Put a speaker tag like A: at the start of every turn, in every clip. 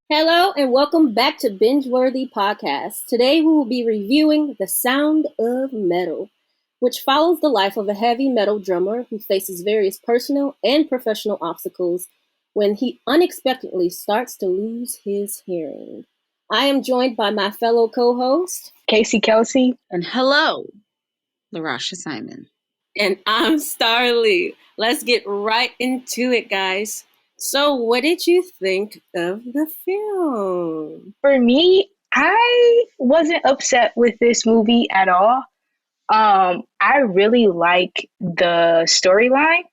A: Hello and welcome back to Binge-worthy Podcast. Today we will be reviewing The Sound of Metal, which follows the life of a heavy metal drummer who faces various personal and professional obstacles when he unexpectedly starts to lose his hearing. I am joined by my fellow co-host,
B: Casey Kelsey.
C: And hello, LaRasha Simon.
A: And I'm Starlee. Let's get right into it, guys. So, what did you think of the film?
B: For me, I wasn't upset with this movie at all. I really like the storyline.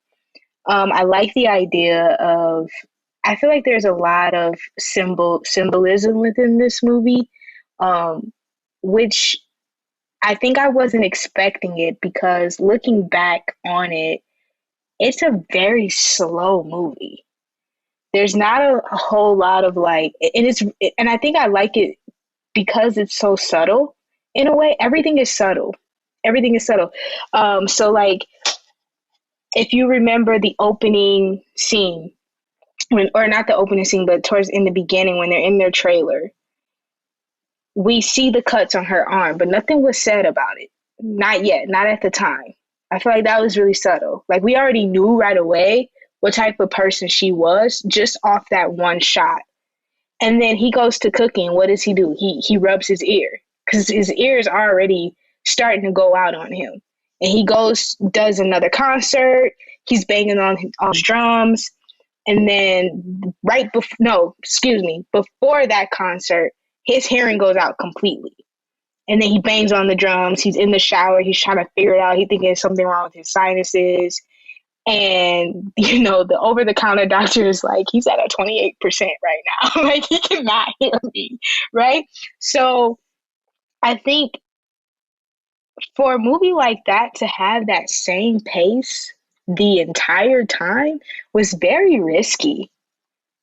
B: I like the idea of. I feel like there's a lot of symbolism within this movie, which I think I wasn't expecting it because looking back on it, it's a very slow movie. There's not a whole lot of and I think I like it because it's so subtle in a way. Everything is subtle. So like, if you remember the opening scene, or not the opening scene, but towards in the beginning when they're in their trailer, we see the cuts on her arm, but nothing was said about it. Not yet, not at the time. I feel like that was really subtle. Like, we already knew right away what type of person she was just off that one shot. And then he goes to cooking. What does he do? He rubs his ear because his ears are already starting to go out on him. And he does another concert. He's banging on his drums. And then before that concert, his hearing goes out completely. And then he bangs on the drums. He's in the shower. He's trying to figure it out. He thinks there's something wrong with his sinuses. And, the over-the-counter doctor is like, he's at a 28% right now. Like, he cannot hear me, right? So I think for a movie like that to have that same pace the entire time was very risky.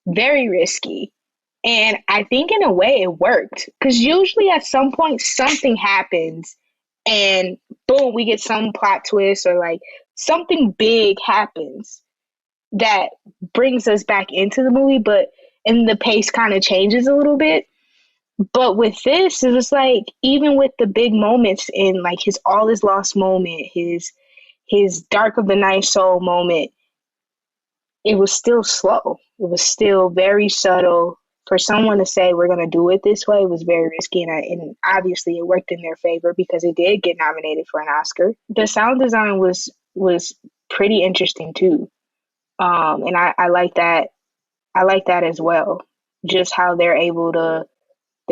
B: Very risky. And I think in a way it worked. Because usually at some point something happens and boom, we get some plot twist or like something big happens that brings us back into the movie, and the pace kind of changes a little bit. But with this, it was like, even with the big moments in like his all is lost moment, his dark of the night soul moment, it was still slow. It was still very subtle. For someone to say we're going to do it this way was very risky, and obviously it worked in their favor because it did get nominated for an Oscar. The sound design was pretty interesting too, and I like that. I like that as well. Just how they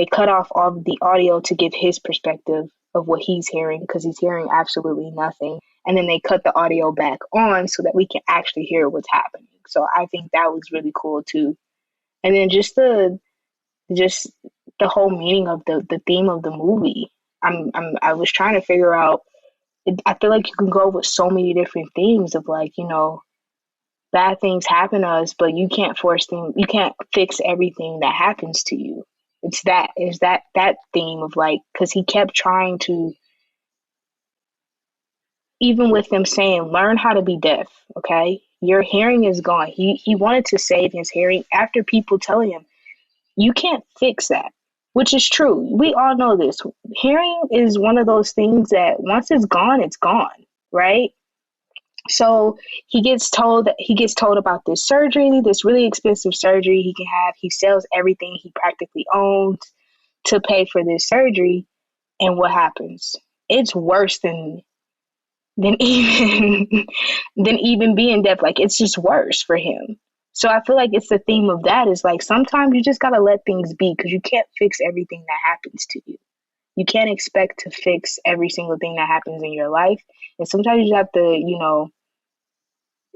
B: cut off all of the audio to give his perspective of what he's hearing because he's hearing absolutely nothing, and then they cut the audio back on so that we can actually hear what's happening. So I think that was really cool too. And then just the whole meaning of the theme of the movie. I was trying to figure out. I feel like you can go with so many different themes of like, bad things happen to us, but you can't you can't fix everything that happens to you. It's that theme of like, because he kept trying to, even with them saying, learn how to be deaf, okay? Your hearing is gone. He wanted to save his hearing after people telling him, you can't fix that, which is true. We all know this. Hearing is one of those things that once it's gone, right? So he gets told about this surgery, this really expensive surgery he can have. He sells everything he practically owns to pay for this surgery. And what happens? It's worse than even being deaf. Like, it's just worse for him. So I feel like it's the theme of that is like, sometimes you just got to let things be because you can't fix everything that happens to you. You can't expect to fix every single thing that happens in your life. And sometimes you have to,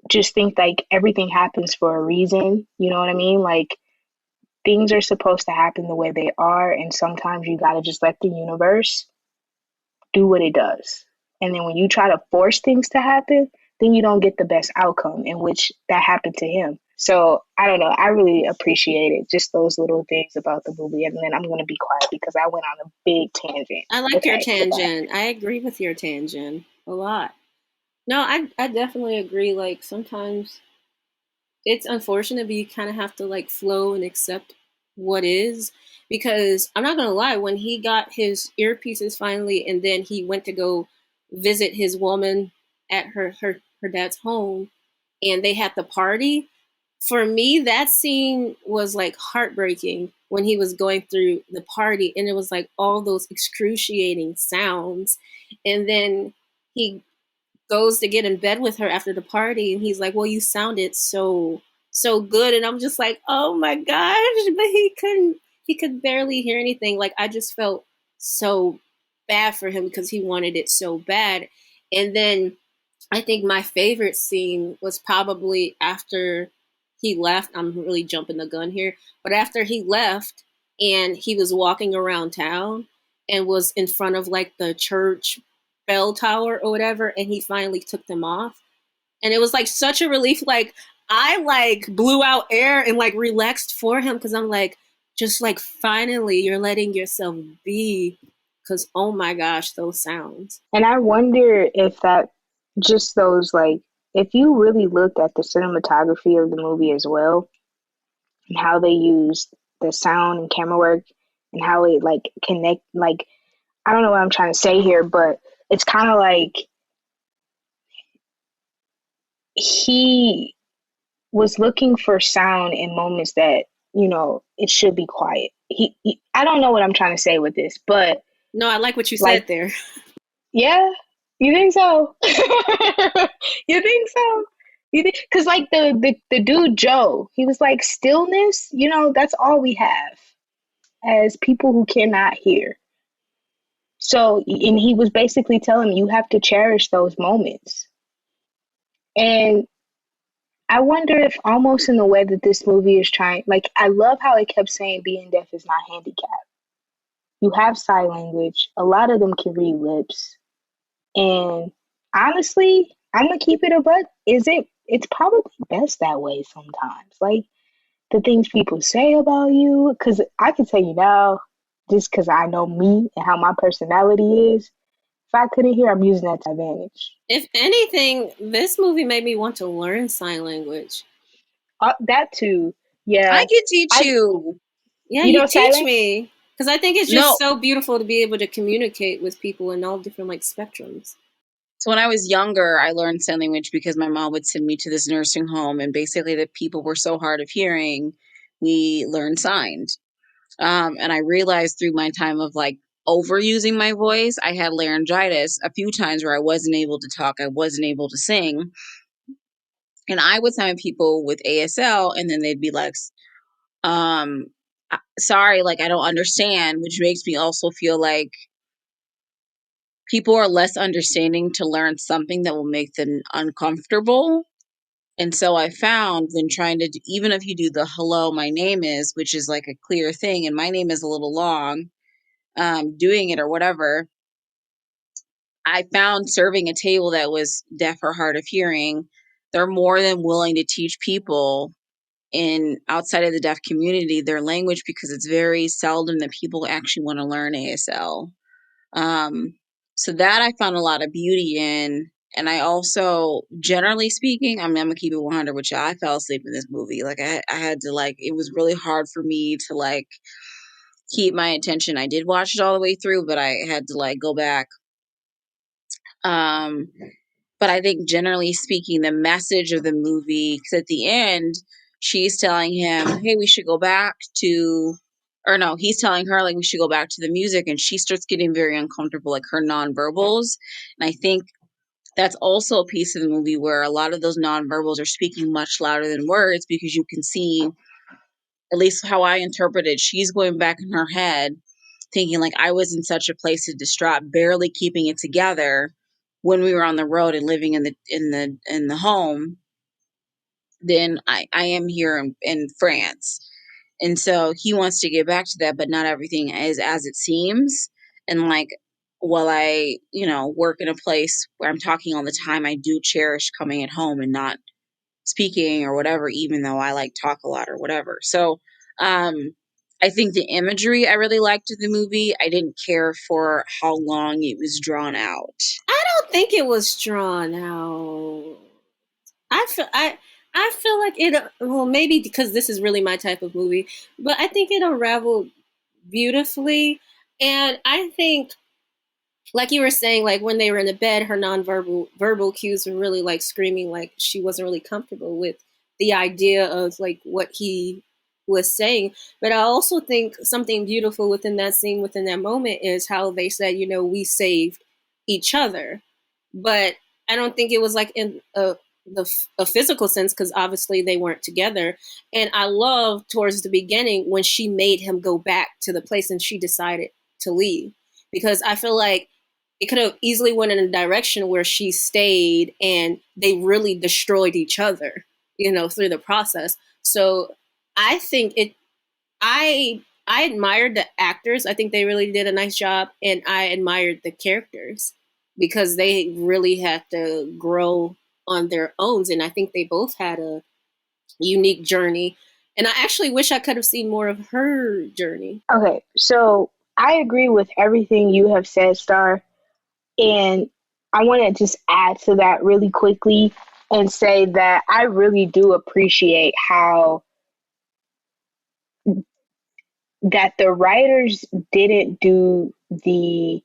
B: just think like everything happens for a reason. You know what I mean? Like, things are supposed to happen the way they are. And sometimes you got to just let the universe do what it does. And then when you try to force things to happen, then you don't get the best outcome, in which that happened to him. So I don't know. I really appreciated just those little things about the movie. And then I'm going to be quiet because I went on a big tangent.
A: I like your tangent. I agree with your tangent. a lot. No, I definitely agree. Like sometimes it's unfortunate, but you kind of have to like flow and accept what is. Because I'm not gonna lie, when he got his earpieces finally, and then he went to go visit his woman at her dad's home, and they had the party. For me, that scene was like heartbreaking when he was going through the party, and it was like all those excruciating sounds, and then he goes to get in bed with her after the party, and he's like, well, you sounded so good, and I'm just like, oh my gosh, but he could barely hear anything. Like I just felt so bad for him because he wanted it so bad. And then I think my favorite scene was probably after he left. I'm really jumping the gun here, but after he left and he was walking around town and was in front of like the church bell tower or whatever, and he finally took them off. And it was like such a relief. Like I like blew out air and like relaxed for him because I'm like, just like finally you're letting yourself be. Because oh my gosh, those sounds.
B: And I wonder if that just those like if you really looked at the cinematography of the movie as well and how they used the sound and camera work and how it like connect like I don't know what I'm trying to say here, but it's kind of like he was looking for sound in moments that, it should be quiet. I don't know what I'm trying to say with this, but
A: No, I like what you
B: like,
A: said there.
B: yeah, you think so? You think so? You think? Because like the dude Joe, he was like stillness. That's all we have as people who cannot hear. So, and he was basically telling me you have to cherish those moments. And I wonder if almost in the way that this movie is trying, like, I love how it kept saying being deaf is not handicapped. You have sign language. A lot of them can read lips. And honestly, I'm gonna keep it a buck. It's probably best that way sometimes. Like the things people say about you, because I can tell you now, just because I know me and how my personality is, if I couldn't hear, I'm using that to advantage.
A: If anything, this movie made me want to learn sign language.
B: That too,
C: I
B: yeah.
C: could teach
B: I
C: you.
A: Yeah,
B: You
A: you
B: know
A: teach
B: silence.
A: me. Because I think it's
C: No.
A: just so beautiful to be able to communicate with people in all different like spectrums.
C: So when I was younger, I learned sign language because my mom would send me to this nursing home, and basically the people were so hard of hearing, we learned signed. And I realized through my time of like overusing my voice, I had laryngitis a few times where I wasn't able to talk, I wasn't able to sing. And I would sign people with ASL, and then they'd be like, um, sorry, like I don't understand, which makes me also feel like people are less understanding to learn something that will make them uncomfortable. And so I found when trying to, even if you do the hello, my name is, which is like a clear thing, and my name is a little long, doing it or whatever, I found serving a table that was deaf or hard of hearing, they're more than willing to teach people in outside of the deaf community their language because it's very seldom that people actually want to learn ASL. Um, so that I found a lot of beauty in. And I also, generally speaking, I mean, I'm gonna keep it 100 with you. I fell asleep in this movie. Like I had to like, it was really hard for me to like keep my attention. I did watch it all the way through, but I had to like go back. Um, but I think generally speaking, the message of the movie, because at the end, she's telling him, hey, we should go back to, or no, he's telling her, like, we should go back to the music. And she starts getting very uncomfortable, like her nonverbals. And I think that's also a piece of the movie where a lot of those nonverbals are speaking much louder than words because you can see, at least how I interpreted, she's going back in her head thinking like I was in such a place of distraught, barely keeping it together when we were on the road and living in the home, then I am here in France. And so he wants to get back to that, but not everything is as it seems. And like while I, work in a place where I'm talking all the time, I do cherish coming at home and not speaking or whatever, even though I like talk a lot or whatever. So I think the imagery I really liked in the movie. I didn't care for how long it was drawn out.
A: I don't think it was drawn out. I feel like it. Well, maybe because this is really my type of movie, but I think it unraveled beautifully, and I think, like you were saying, like when they were in the bed, her nonverbal verbal cues were really like screaming, like she wasn't really comfortable with the idea of like what he was saying. But I also think something beautiful within that scene, within that moment, is how they said, you know, we saved each other. But I don't think it was like in a physical sense, because obviously they weren't together. And I love towards the beginning when she made him go back to the place and she decided to leave, because I feel like it could have easily went in a direction where she stayed and they really destroyed each other, you know, through the process. So I think I admired the actors. I think they really did a nice job, and I admired the characters because they really had to grow on their own, and I think they both had a unique journey. And I actually wish I could have seen more of her journey.
B: Okay, so I agree with everything you have said, Star. And I want to just add to that really quickly and say that I really do appreciate how that the writers didn't do the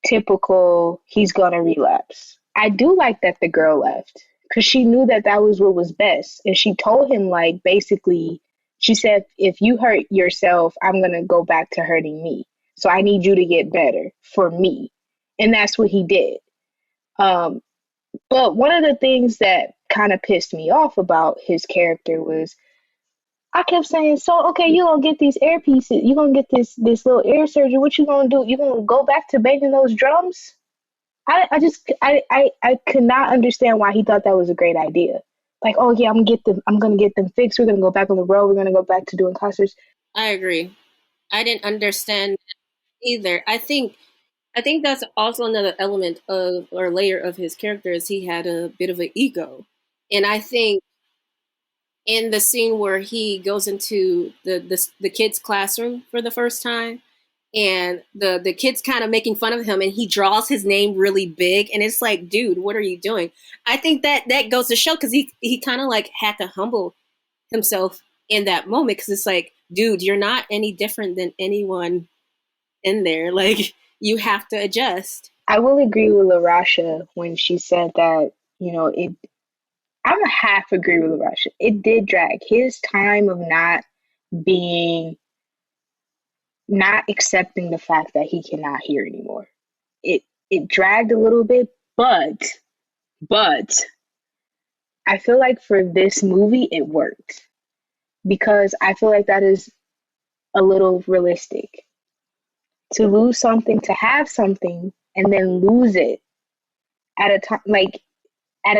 B: typical he's gonna relapse. I do like that the girl left because she knew that that was what was best, and she told him like basically, she said, "If you hurt yourself, I'm gonna go back to hurting me. So I need you to get better for me," and that's what he did. Um, but one of the things that kind of pissed me off about his character was I kept saying, "So okay, you gonna get these ear pieces, you gonna get this little ear surgery. What you gonna do? You gonna go back to banging those drums?" I just I could not understand why he thought that was a great idea. Like, oh yeah, I'm gonna get them fixed. We're gonna go back on the road. We're gonna go back to doing concerts.
A: I agree. I didn't understand either. I think that's also another element of or layer of his character is he had a bit of an ego. And I think in the scene where he goes into the kids' classroom for the first time, and the kids kind of making fun of him, and he draws his name really big, and it's like, dude, what are you doing? I think that goes to show, because he kind of like had to humble himself in that moment, because it's like, dude, you're not any different than anyone in there. Like, you have to adjust.
B: I will agree with Larasha when she said that, it. I'm a half agree with Larasha. It did drag his time of being, not accepting the fact that he cannot hear anymore. It dragged a little bit, but I feel like for this movie it worked because I feel like that is a little realistic. To lose something, to have something and then lose it at a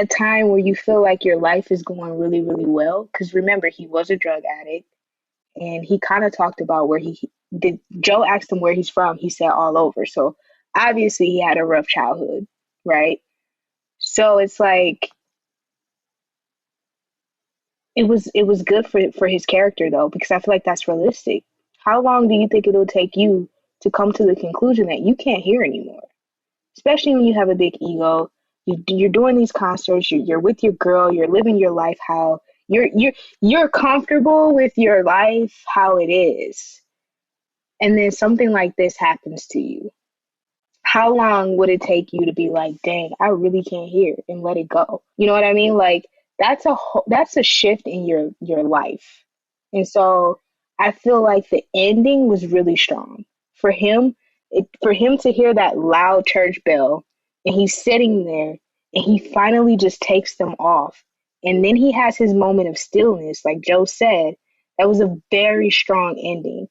B: time where you feel like your life is going really, really well. Because remember, he was a drug addict, and he kind of talked about where he did. Joe asked him where he's from. He said all over. So obviously, he had a rough childhood, right? So it's like it was good for his character though, because I feel like that's realistic. How long do you think it'll take you to come to the conclusion that you can't hear anymore? Especially when you have a big ego. You're doing these concerts. You're with your girl. You're living your life how you're comfortable with your life how it is, and then something like this happens to you. How long would it take you to be like, dang, I really can't hear and let it go? You know what I mean? Like that's a shift in your life. And so I feel like the ending was really strong for him. For him to hear that loud church bell and he's sitting there and he finally just takes them off. And then he has his moment of stillness, like Joe said. That was a very strong ending.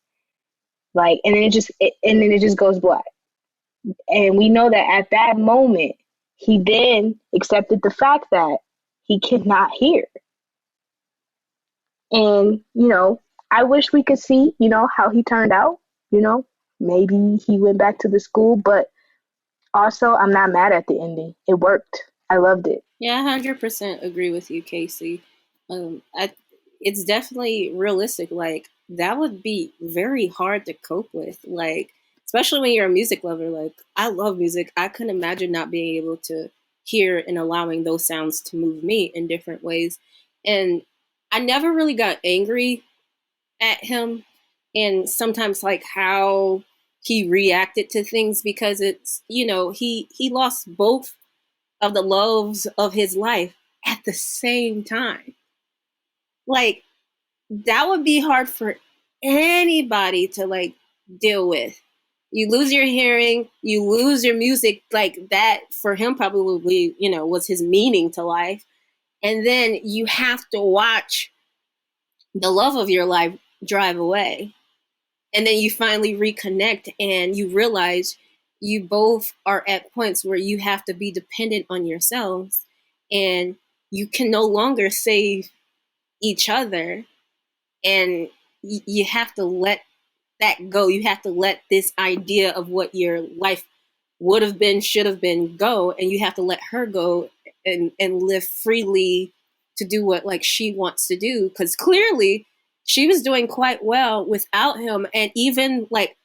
B: Like, and then it just goes black. And we know that at that moment, he then accepted the fact that he could not hear. And, I wish we could see, how he turned out. Maybe he went back to the school, but also I'm not mad at the ending. It worked. I loved it.
A: Yeah, 100% agree with you, Casey. I It's definitely realistic. Like, that would be very hard to cope with. Like, especially when you're a music lover. Like, I love music. I couldn't imagine not being able to hear and allowing those sounds to move me in different ways. And I never really got angry at him, and sometimes like how he reacted to things, because it's, he lost both of the loves of his life at the same time. Like, that would be hard for anybody to like deal with. You lose your hearing, you lose your music, like that for him probably, was his meaning to life. And then you have to watch the love of your life drive away. And then you finally reconnect and you realize you both are at points where you have to be dependent on yourselves, and you can no longer save each other, and you have to let that go. You have to let this idea of what your life would have been, should have been, go, and you have to let her go and live freely to do what like she wants to do, because clearly she was doing quite well without him. And even like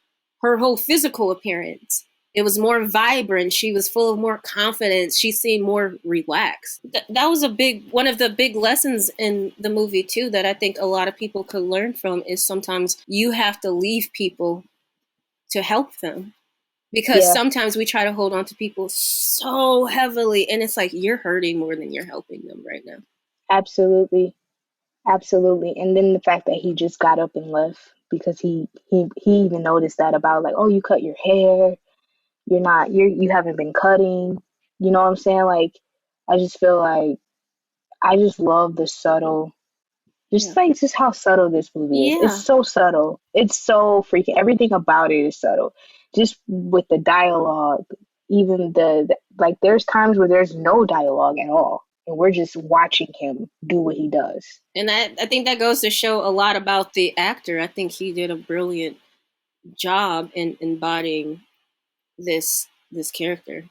A: her whole physical appearance, it was more vibrant. She was full of more confidence. She seemed more relaxed. That was one of the big lessons in the movie too, that I think a lot of people could learn from, is sometimes you have to leave people to help them, because
B: Yeah,
A: sometimes we try to hold on to people so heavily, and it's like you're hurting more than you're helping them right now.
B: absolutely. Absolutely. And then the fact that he just got up and left because he even noticed that about like, oh, you cut your hair. You haven't been cutting. You know what I'm saying? Like, I just feel like I just love the subtle,
A: Yeah.
B: just how subtle this movie is. It's
A: Yeah.
B: so subtle. It's so freaking, everything about it is subtle. Just with the dialogue, even like there's times where there's no dialogue at all. And we're just watching him do what he does.
A: And I think that goes to show a lot about the actor. I think he did a brilliant job in embodying this character.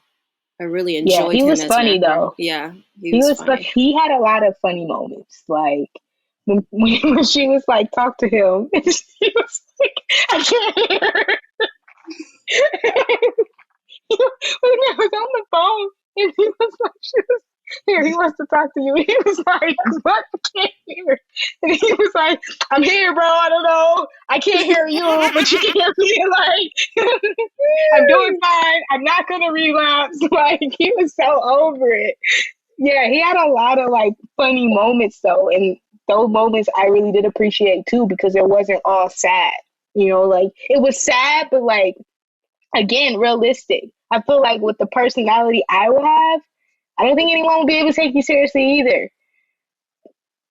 A: I really
B: Yeah,
A: enjoyed
B: he
A: him
B: was
A: as an
B: funny
A: actor.
B: though.
A: Yeah, he
B: He
A: was
B: was, but
A: funny.
B: he had a lot of funny moments. Like when she was like, talk to him, he was like, I can't hear. When I was on the phone, and he was like, she was here. He wants to talk to you. He was like, what? I can't hear. And he was like, I'm here, bro. I don't know. I can't hear you, but you can hear me. Like, I'm doing fine. I'm not gonna relapse. Like, he was so over it. Yeah, he had a lot of like funny moments though, and those moments I really did appreciate too, because it wasn't all sad. Like it was sad, but like again, realistic. I feel like with the personality I would have, I don't think anyone would be able to take you seriously either.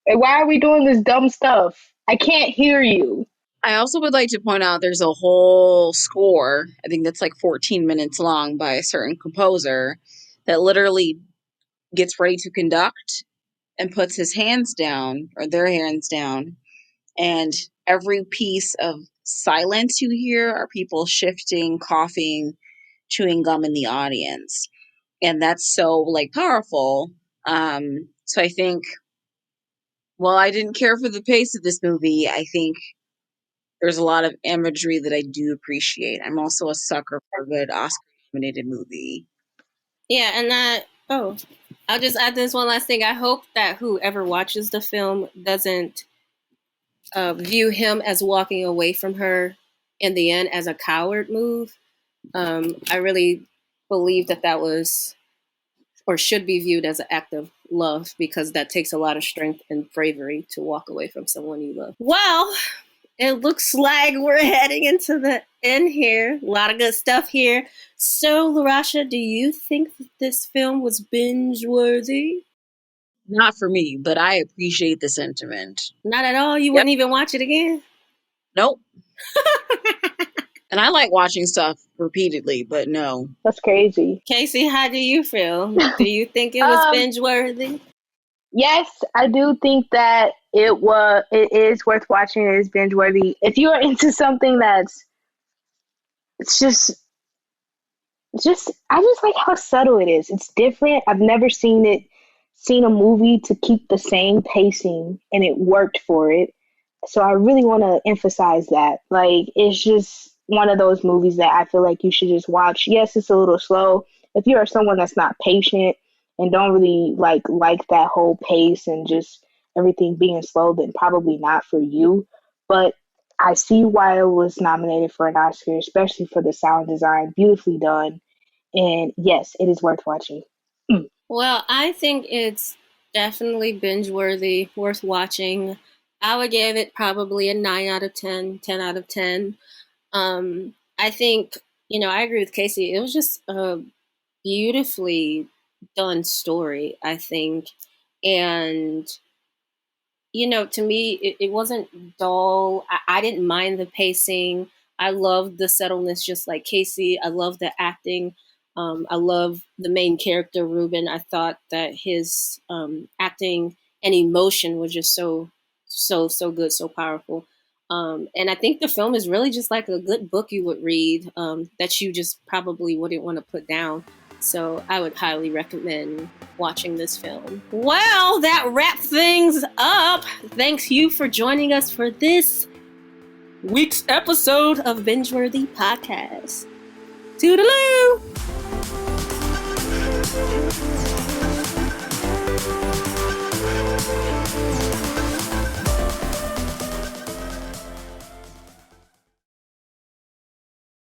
B: Like, why are we doing this dumb stuff? I can't hear you.
C: I also would like to point out there's a whole score, I think that's like 14 minutes long, by a certain composer that literally gets ready to conduct and puts his hands down, or their hands down, and every piece of silence you hear are people shifting, coughing, chewing gum in the audience. And that's so like powerful. So I think, well, I didn't care for the pace of this movie. I think there's a lot of imagery that I do appreciate. I'm also a sucker for a good Oscar nominated movie.
A: Yeah, and I'll just add this one last thing. I hope that whoever watches the film doesn't view him as walking away from her in the end as a coward move. I really believe that was, or should be viewed as, an act of love, because that takes a lot of strength and bravery to walk away from someone you love. Well, it looks like we're heading into the end here. A lot of good stuff here. So, Larasha, do you think that this film was binge worthy?
C: Not for me, but I appreciate the sentiment.
A: Not at all. You
C: Yep.
A: wouldn't even watch it again?
C: Nope. And I like watching stuff repeatedly, but no.
B: That's crazy.
A: Casey, how do you feel? Do you think it was
B: Um,
A: binge worthy?
B: yes, I do think that it is worth watching. It is binge worthy. If you are into something that's it's just I just like how subtle it is. It's different. I've never seen a movie to keep the same pacing and it worked for it. So I really want to emphasize that. Like it's just one of those movies that I feel like you should just watch. Yes, it's a little slow. If you are someone that's not patient and don't really like that whole pace and just everything being slow, then probably not for you. But I see why it was nominated for an Oscar, especially for the sound design. Beautifully done. And yes, it is worth watching.
A: Well, I think it's definitely binge worthy, worth watching. I would give it probably a 9 out of 10, 10 out of 10. I think, I agree with Casey. It was just a beautifully done story, I think. And to me, it wasn't dull. I didn't mind the pacing. I loved the subtleness, just like Casey. I love the acting. I love the main character, Ruben. I thought that his acting and emotion was just so good, so powerful. And I think the film is really just like a good book you would read that you just probably wouldn't want to put down. So I would highly recommend watching this film. Well, that wraps things up. Thanks you for joining us for this week's episode of Bingeworthy Podcast. Toodaloo!